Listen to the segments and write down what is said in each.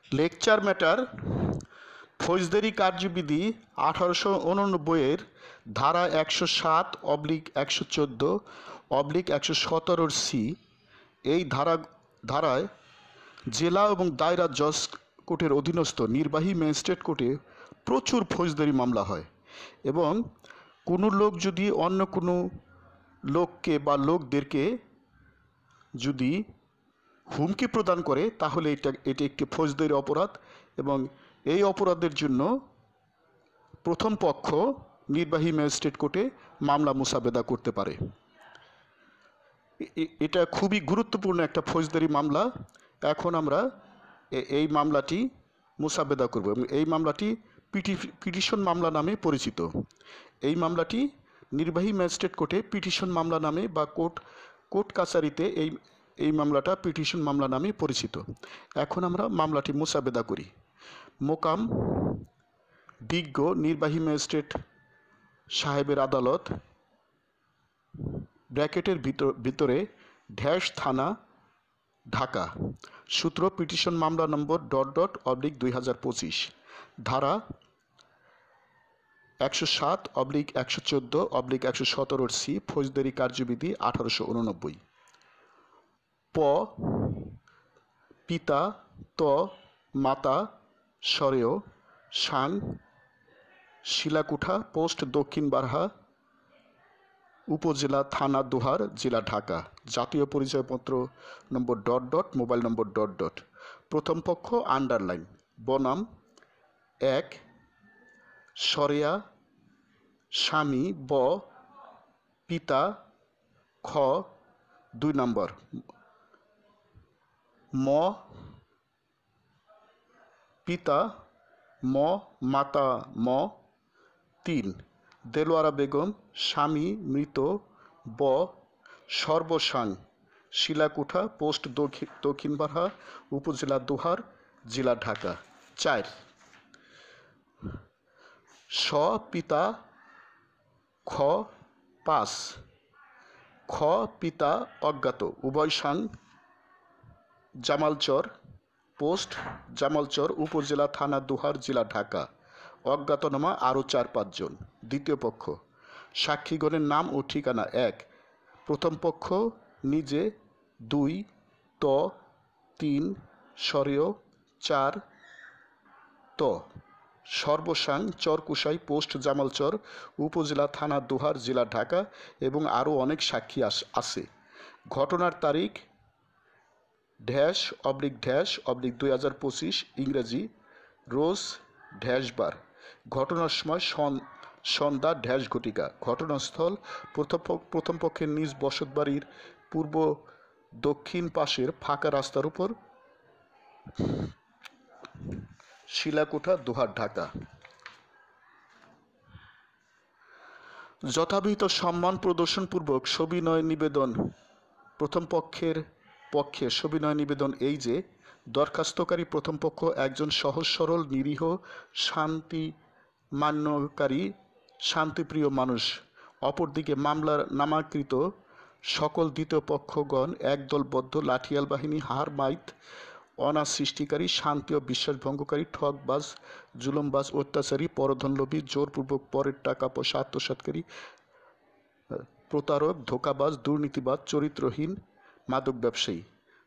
Lecture matter ফৌজদারি কার্যবিধি 1889 ধারা 107/114/117 এই ধারায় জেলা এবং দায়রা জজ কোর্টের অধীনস্থ নির্বাহী ম্যাজিস্ট্রেট কোর্টে প্রচুর ফৌজদারি মামলা হয় এবং কোনো লোক যদি অন্য কোনো লোককে বা লোকদেরকে যদি হুমকি প্রদান করে তাহলে এটি একটি ফৌজদারি অপরাধ এবং এই অপরাধের জন্য প্রথম পক্ষ নির্বাহী ম্যাজিস্ট্রেট কোর্টে মামলা মোসাবেদা করতে পারে। এটা খুবই গুরুত্বপূর্ণ একটা ফৌজদারি মামলা। এখন আমরা এই মামলাটি মোসাবেদা করব এবং এই মামলাটি পিটিশন মামলা নামে পরিচিত। এই মামলাটি নির্বাহী ম্যাজিস্ট্রেট কোর্টে পিটিশন মামলা নামে বা কোর্ট কাছারিতে এই মামলাটা পিটিশন মামলা নামে পরিচিত। এখন আমরা মামলাটি মোসাবেদা করি। মোকাম বিজ্ঞ নির্বাহী ম্যাজিস্ট্রেট সাহেবের আদালত ব্র্যাকেটের ভিতরে ঢ্যাশ থানা ঢাকা। সূত্র পিটিশন মামলা নম্বর //2025 ধারা 107/114/117 সি ফৌজদারি কার্যবিধি 1889। প পিতা ত মাতা সরেয় সাং শিলাকুঠা পোস্ট দক্ষিণ বারহা উপজেলা থানা দোহার জেলা ঢাকা। জাতীয় পরিচয়পত্র নম্বর মোবাইল নম্বর প্রথম পক্ষ আন্ডারলাইন বনাম 1 সরেয়া স্বামী ব পিতা খ 2 নম্বর ম পিতা ম মাতা ম 3 দেলোয়ারা বেগম স্বামী মৃত ব সর্বসাং শিলাকুঠা পোস্ট দক্ষিণ বারহা উপজেলা দোহার জেলা ঢাকা। 4 স পিতা খ 5 খ পিতা অজ্ঞাত উভয় সাং জামালচর পোস্ট জামালচর উপজেলা থানা দোহার জেলা ঢাকা। অজ্ঞাতনামা আরও 4-5 জন। দ্বিতীয় পক্ষ সাক্ষীগণের নাম ও ঠিকানা 1 প্রথম পক্ষ নিজে 2 ত 3 সরেয় 4 ত সর্বসাং চরকুশাই পোস্ট জামালচর উপজেলা থানা দোহার জেলা ঢাকা এবং আরও অনেক সাক্ষী আছে। ঘটনার তারিখ //2025 ইংরেজি রোজ বার। ঘটনার সময় সন্ধ্যা ঘটিকা। ঘটনাস্থল প্রথম পক্ষের নিজ বসতবাড়ির পূর্ব দক্ষিণ পাশের ফাঁকা রাস্তার উপর শিলাকুঠা দোহার ঢাকা। যথাবিহিত সম্মান প্রদর্শনপূর্বক সবিনয় নিবেদন প্রথম পক্ষে সবিনয় নিবেদন এই যে দরখাস্তকারী প্রথম পক্ষ একজন সহজ সরল নিরীহ শান্তিমান্যকারী শান্তিপ্রিয় মানুষ। অপরদিকে মামলার নামাকৃত সকল দ্বিতীয় পক্ষগণ একদলবদ্ধ লাঠিয়াল বাহিনী হারমাইত অনার সৃষ্টিকারী শান্তি ও বিশ্বাসভঙ্গকারী ঠকবাজ জুলুমবাজ অত্যাচারী পরধনলোভী জোরপূর্বক পরের টাকা পয়সা আত্মসাৎকারী প্রতারক ধোঁকাবাজ দুর্নীতিবাজ চরিত্রহীন মাদক ব্যবসায়ী।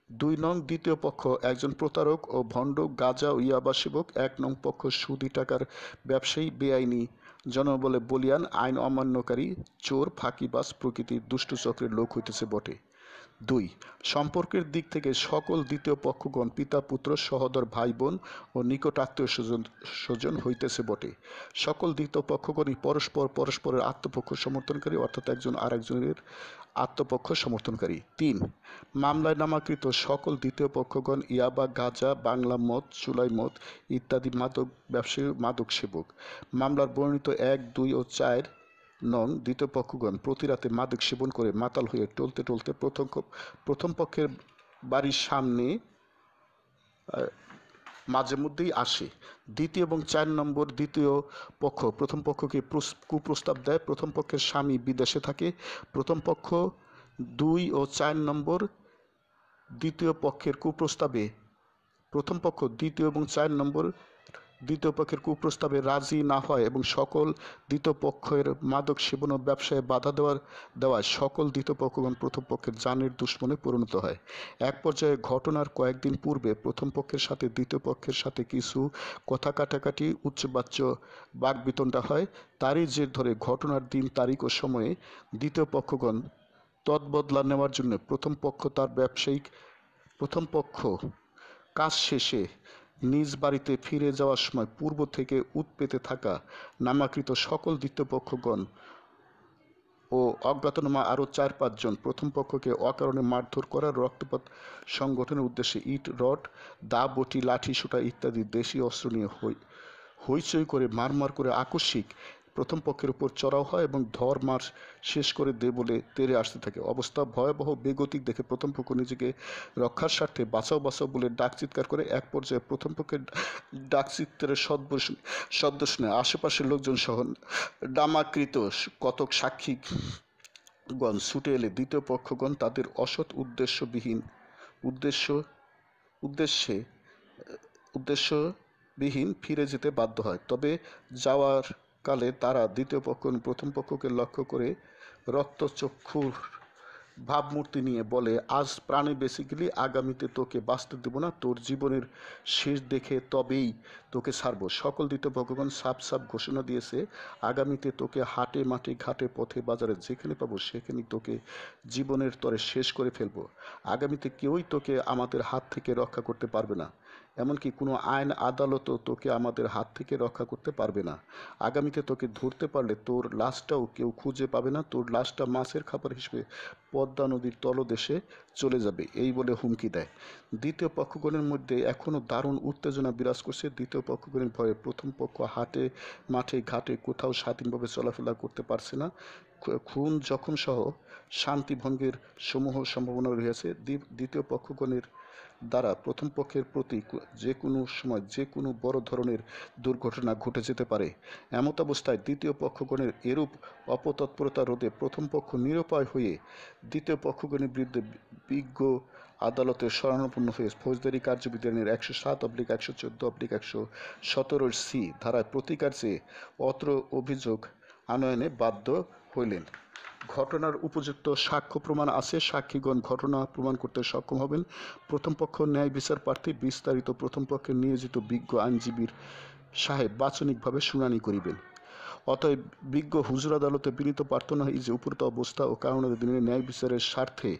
2 নং দ্বিতীয় পক্ষ একজন প্রতারক ও ভণ্ড গাঁজা ও ইয়াবা সেবক। 1 নং পক্ষ সুদি টাকার ব্যবসায়ী বেআইনি জনবলে বলিয়ান আইন অমান্যকারী চোর ফাঁকিবাজ প্রকৃতির দুষ্টু চক্রের লোক হইতেছে বটে। 2 সম্পর্কের দিক থেকে সকল দ্বিতীয় পক্ষগণ পিতা পুত্র সহোদর ভাই বোন ও নিকট আত্মীয় স্বজন হইতেছে বটে। সকল দ্বিতীয় পক্ষগণই পরস্পরের আত্মপক্ষ সমর্থনকারী অর্থাৎ একজন আরেকজনের আত্মপক্ষ সমর্থনকারী। 3 মামলায় নামাকৃত সকল দ্বিতীয় পক্ষগণ ইয়াবা গাঁজা বাংলা মদ চুলাই মদ ইত্যাদি মাদক ব্যবসায়ী মাদক সেবক। মামলার বর্ণিত 1, 2 ও 4 নং দ্বিতীয় পক্ষগণ প্রতি রাতে মাদক সেবন করে মাতাল হয়ে টলতে প্রথম পক্ষের বাড়ির সামনে মাঝে মধ্যেই আসে। দ্বিতীয় এবং 4 নম্বর দ্বিতীয় পক্ষ প্রথম পক্ষকে কুপ্রস্তাব দেয়। প্রথম পক্ষের স্বামী বিদেশে থাকে। প্রথম পক্ষ 2 ও 4 নম্বর দ্বিতীয় পক্ষের কুপ্রস্তাবে প্রথম পক্ষ দ্বিতীয় এবং 4 নম্বর দ্বিতীয় পক্ষের কুপ্রস্তাবে রাজি না হয় এবং সকল দ্বিতীয় পক্ষের মাদক সেবন ও ব্যবসায় বাধা দেওয়ায় সকল দ্বিতীয় পক্ষগণ প্রথম পক্ষের জানের দুশ্মনে পরিণত হয়। এক পর্যায়ে ঘটনার কয়েকদিন পূর্বে প্রথম পক্ষের সাথে দ্বিতীয় পক্ষের সাথে কিছু কথা কাটাকাটি উচ্চবাচ্য বাকবিতণ্ডা হয়। তারই জের ধরে ঘটনার দিন তারিখ ও সময়ে দ্বিতীয় পক্ষগণ তদবদলা নেওয়ার জন্য প্রথম পক্ষ কাজ শেষে নিজ বাড়িতে ফিরে যাওয়ার সময় পূর্ব থেকে উৎপেতে থাকা নামাকৃত সকল দ্বিতীয় পক্ষগণ ও অজ্ঞাতনামা আরও 4-5 জন প্রথম পক্ষকে অকারণে মারধর করার, রক্তপাত সংগঠনের উদ্দেশ্যে ইট, রড, দা, বটি, লাঠি, সোঁটা ইত্যাদি দেশীয় অস্ত্র নিয়ে হইচই করে মারমার করে আকস্মিক প্রথম পক্ষের উপর চড়াও হয় এবং ধর মার শেষ করে দে বলে তেড়ে আসতে থাকে। অবস্থা ভয়াবহ বেগতিক দেখে প্রথম পক্ষ নিজেকে রক্ষার স্বার্থে বাঁচাও বাঁচাও বলে ডাক চিৎকার করে। এক পর্যায়ে প্রথম পক্ষের ডাক চিৎকারের শব্দ শুনে আশেপাশের লোকজন সহ নামাকৃত কতক সাক্ষীগণ ছুটে এলে দ্বিতীয় পক্ষগণ তাদের অসৎ উদ্দেশ্যবিহীন ফিরে যেতে বাধ্য হয়। তবে যাওয়ার কালে তারা দ্বিতীয় পক্ষ প্রথম পক্ষকে লক্ষ্য করে রক্তচক্ষুর ভাবমূর্তি নিয়ে বলে, আজ প্রাণে বেঁচে গেলি, আগামীতে তোকে বাঁচতে দেব না, তোর জীবনের শেষ দেখে তবেই তোকে ছাড়ব। সকল দ্বিতীয় পক্ষগণ সাপ ঘোষণা দিয়েছে, আগামীতে তোকে হাটে মাঠে ঘাটে পথে বাজারে যেখানে পাবো সেখানেই তোকে জীবনের তরে শেষ করে ফেলবো। আগামীতে কেউই তোকে আমাদের হাত থেকে রক্ষা করতে পারবে না, এমনকি কোনো আইন আদালতও তোকে আমাদের হাত থেকে রক্ষা করতে পারবে না। আগামীতে তোকে ধরতে পারলে তোর লাশটাও কেউ খুঁজে পাবে না, তোর লাশটা মাছের খাবার হিসেবে পদ্মা নদীর তলদেশে চলে যাবে, এই বলে হুমকি দেয়। দ্বিতীয় পক্ষগণের মধ্যে এখনও দারুণ উত্তেজনা বিরাজ করছে। দ্বিতীয় পক্ষগণের ভয়ে প্রথম পক্ষ হাটে মাঠে ঘাটে কোথাও স্বাধীনভাবে চলাফেরা করতে পারছে না। খুন জখম সহ শান্তি ভঙ্গের সমূহ সম্ভাবনা রয়েছে। দ্বিতীয় পক্ষগণের দ্বারা প্রথম পক্ষের প্রতি যে কোনো সময় যে কোনো বড় ধরনের দুর্ঘটনা ঘটে যেতে পারে। এমতাবস্থায় দ্বিতীয় পক্ষগণের এরূপ অপতৎপরতা রোধে প্রথম পক্ষ নিরুপায় হয়ে দ্বিতীয় পক্ষগণের বিরুদ্ধে বিজ্ঞ আদালতে শরণাপন্ন হয়ে ফৌজদারি কার্যবিধি আইনের 107/114/117 ধারায় প্রতিকার চেয়ে অত্র অভিযোগ আনয়নে বাধ্য হইলেন। ঘটনার উপযুক্ত সাক্ষ্য প্রমাণ আছে, সাক্ষীগণ ঘটনা প্রমাণ করতে সক্ষম হবেন। প্রথম পক্ষ ন্যায় বিচার প্রার্থী বিস্তারিত প্রথম পক্ষের নিয়োজিত বিজ্ঞ আইনজীবীর সাহেব বাচনিকভাবে শুনানি করিবেন। অতএব বিজ্ঞ হুজুর আদালতে বিনীত প্রার্থনা এই যে উপরোক্ত অবস্থা ও কারণের দিনের ন্যায় বিচারের স্বার্থে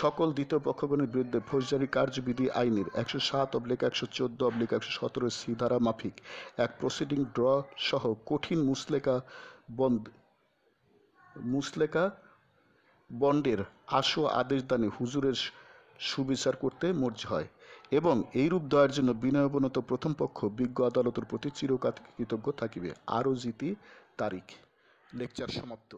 সকল দ্বিতীয় পক্ষগণের বিরুদ্ধে ফৌজদারি কার্যবিধি আইনের 107/114/117 ধারা মাফিক এক প্রসিডিং ড্র সহ কঠিন মুসলেকা বন্ডের আশু আদেশ দানে হুজুরের সুবিচার করতে মর্জি হয় এবং এইরূপ দয়ার জন্য বিনয়াবনত প্রথম পক্ষ বিজ্ঞ আদালতের প্রতি চিরকৃতজ্ঞ থাকিবে। আরও জিতি তারিখ। লেকচার সমাপ্ত।